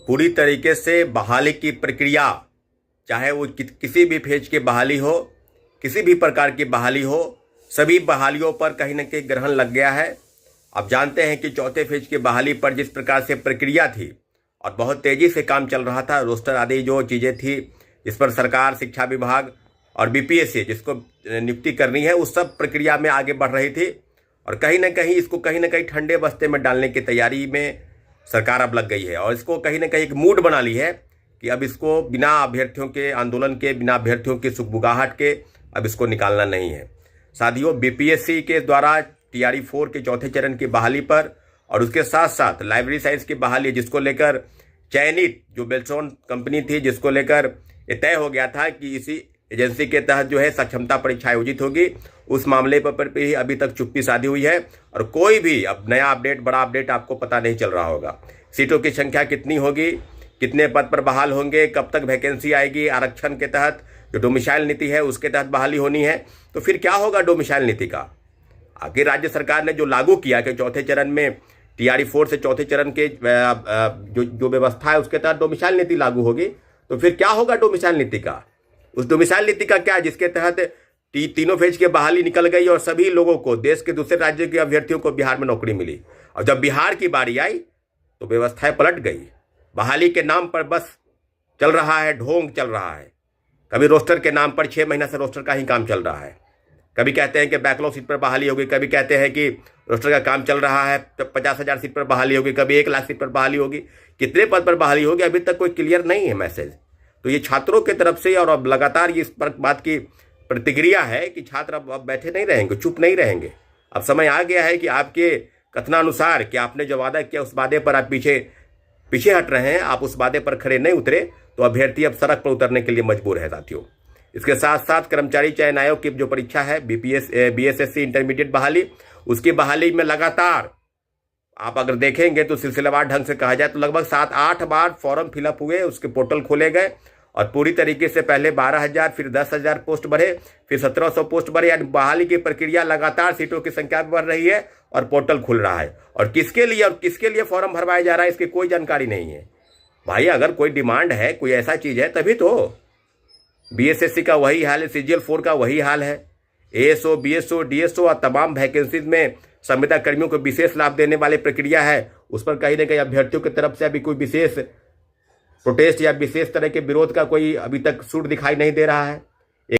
पूरी तरीके से बहाली की प्रक्रिया, चाहे वो किसी भी फेज की बहाली हो, किसी भी प्रकार की बहाली हो, सभी बहालियों पर कहीं ना कहीं ग्रहण लग गया है। आप जानते हैं कि चौथे फेज की बहाली पर जिस प्रकार से प्रक्रिया थी और बहुत तेज़ी से काम चल रहा था, रोस्टर आदि जो चीज़ें थी जिस पर सरकार, शिक्षा विभाग और बीपीएससी जिसको नियुक्ति करनी है, उस सब प्रक्रिया में आगे बढ़ रही थी। और कहीं ना कहीं इसको कहीं ना कहीं ठंडे बस्ते में डालने की तैयारी में सरकार अब लग गई है और इसको कहीं ना कहीं एक मूड बना ली है कि अब इसको बिना अभ्यर्थियों के आंदोलन के, बिना अभ्यर्थियों की सुगबुगाहट के अब इसको निकालना नहीं है। साथियों, बीपीएससी के द्वारा टीआरई 4 के चौथे चरण की बहाली पर और उसके साथ साथ लाइब्रेरी साइंस की बहाली, जिसको लेकर चयनित जो बेल्ट्रॉन कंपनी थी, जिसको लेकर ये तय हो गया था कि इसी एजेंसी के तहत जो है सक्षमता परीक्षा आयोजित होगी, उस मामले पर भी अभी तक चुप्पी साधी हुई है और कोई भी अब नया अपडेट, बड़ा अपडेट आपको पता नहीं चल रहा होगा। सीटों की संख्या कितनी होगी, कितने पद पर बहाल होंगे, कब तक वैकेंसी आएगी, आरक्षण के तहत जो डोमिसाइल नीति है उसके तहत बहाली होनी है, तो फिर क्या होगा डोमिसाइल नीति का। आखिर राज्य सरकार ने जो लागू किया कि चौथे चरण में टीआरई 4 से चौथे चरण के जो व्यवस्था है उसके तहत डोमिसाइल नीति लागू होगी, तो फिर क्या होगा डोमिसाइल नीति का। उस डोमिसाइल नीति का क्या, जिसके तहत तीनों फेज की बहाली निकल गई और सभी लोगों को, देश के दूसरे राज्यों के अभ्यर्थियों को बिहार में नौकरी मिली। और जब बिहार की बारी आई तो व्यवस्थाएं पलट गई। बहाली के नाम पर बस चल रहा है, ढोंग चल रहा है। कभी रोस्टर के नाम पर 6 महीना से रोस्टर का ही काम चल रहा है। कभी कहते हैं कि बैकलॉग सीट पर बहाली होगी, कभी कहते हैं कि रोस्टर का काम चल रहा है, 50,000 सीट पर बहाली होगी, कभी 1 लाख सीट पर बहाली होगी। कितने पद पर बहाली होगी अभी तक कोई क्लियर नहीं है मैसेज। तो ये छात्रों की तरफ से और अब लगातार ये इस पर बात की प्रतिक्रिया है कि छात्र अब बैठे नहीं रहेंगे, चुप नहीं रहेंगे। अब समय आ गया है कि आपके कथनानुसार कि आपने जो वादा किया उस वादे पर आप पीछे हट रहे हैं, आप उस वादे पर खड़े नहीं उतरे, तो अभ्यर्थी अब सड़क पर उतरने के लिए मजबूर है। साथियों, इसके साथ साथ कर्मचारी चयन आयोग की जो परीक्षा है बीएसएससी इंटरमीडिएट बहाली, उसकी बहाली में लगातार आप अगर देखेंगे तो सिलसिलेवार ढंग से कहा जाए तो लगभग 7-8 बार फॉर्म फिलअप हुए, उसके पोर्टल खोले गए और पूरी तरीके से पहले 12,000, फिर 10,000 पोस्ट बढ़े, फिर 1,700 पोस्ट बढ़े। यानी बहाली की प्रक्रिया लगातार, सीटों की संख्या बढ़ रही है और पोर्टल खुल रहा है। और किसके लिए फॉर्म भरवाया जा रहा है इसकी कोई जानकारी नहीं है। भाई, अगर कोई डिमांड है, कोई ऐसा चीज़ है तभी तो। बीएसएससी का वही हाल है, सीजीएल 4 का वही हाल है। एएसओ, बीएसओ, डीएसओ और तमाम वैकेंसीज में संविदा कर्मियों को विशेष लाभ देने वाली प्रक्रिया है, उस पर कहीं ना कहीं अभ्यर्थियों की तरफ से अभी कोई विशेष प्रोटेस्ट या विशेष तरह के विरोध का कोई अभी तक सूर दिखाई नहीं दे रहा है।